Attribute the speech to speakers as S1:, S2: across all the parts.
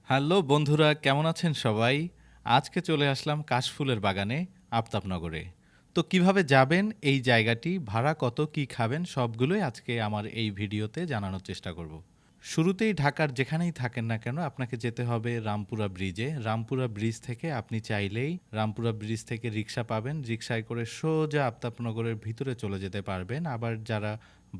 S1: Hello বন্ধুরা, কেমন আছেন সবাই? আজকে চলে আসলাম কাশফুলের বাগানে আফতাবনগরে। তো কিভাবে যাবেন এই জায়গাটি, ভাড়া কত, কি খাবেন সবগুলোই আজকে আমার এই ভিডিওতে জানানোর চেষ্টা করব। শুরুতেই ঢাকার যেখানেই থাকেন না কেন আপনাকে যেতে হবে রামপুরা ব্রিজে। রামপুরা ব্রিজ থেকে আপনি চাইলেই রামপুরা ব্রিজ থেকে রিক্সা পাবেন। রিক্সায় করে সোজা আফতাবনগরের ভিতরে চলে যেতে পারবেন। আবার যারা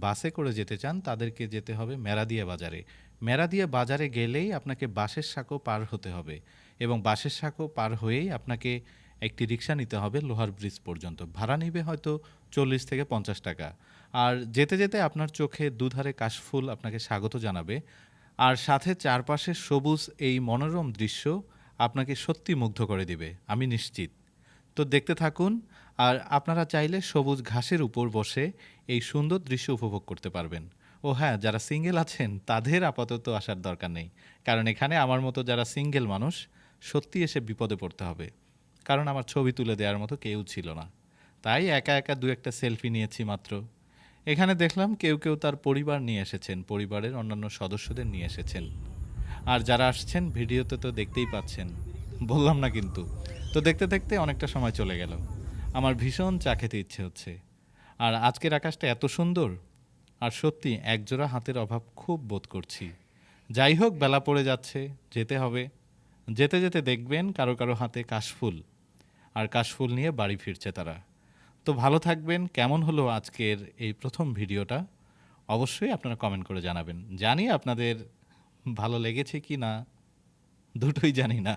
S1: বাসে করে যেতে চান তাদেরকে যেতে হবে মেরাদিয়া বাজারে। মেরাদিয়া বাজারে গেলেই আপনাকে বাঁশের সাঁকো পার হতে হবে এবং বাঁশের সাঁকো পার হয়েই আপনাকে একটি রিক্সা নিতে হবে লোহার ব্রিজ পর্যন্ত। ভাড়া নিবে হয়তো 40 থেকে 50 টাকা। আর যেতে যেতে আপনার চোখে দুধারে কাশফুল আপনাকে স্বাগত জানাবে। আর সাথে চারপাশের সবুজ এই মনোরম দৃশ্য আপনাকে সত্যি মুগ্ধ করে দিবে, আমি নিশ্চিত। তো দেখতে থাকুন। আর আপনারা চাইলে সবুজ ঘাসের উপর বসে এই সুন্দর দৃশ্য উপভোগ করতে পারবেন। ও হ্যাঁ, যারা সিঙ্গেল আছেন তাদের আপাতত আসার দরকার নেই, কারণ এখানে আমার মতো যারা সিঙ্গেল মানুষ সত্যি এসে বিপদে পড়তে হবে, কারণ আমার ছবি তুলে দেওয়ার মতো কেউ ছিল না। তাই একা একা দু একটা সেলফি নিয়েছি মাত্র। এখানে দেখলাম কেউ কেউ তার পরিবার নিয়ে এসেছেন, পরিবারের অন্যান্য সদস্যদের নিয়ে এসেছেন। আর যারা আসছেন ভিডিওতে তো দেখতেই পাচ্ছেন, বললাম না কিন্তু। তো দেখতে দেখতে অনেকটা সময় চলে গেল। আমার ভীষণ চা খেতে ইচ্ছে হচ্ছে। আর আজকের আকাশটা এত সুন্দর, আর সত্যি একজোড়া হাতের অভাব খুব বোধ করছি। যাই হোক, বেলা পড়ে যাচ্ছে, যেতে হবে। যেতে যেতে দেখবেন কারো কারো হাতে কাশফুল, আর কাশফুল নিয়ে বাড়ি ফিরছে তারা। তো ভালো থাকবেন। কেমন হলো আজকের এই প্রথম ভিডিওটা অবশ্যই আপনারা কমেন্ট করে জানাবেন। জানি আপনাদের ভালো লেগেছে কি না, দুটোই জানি না।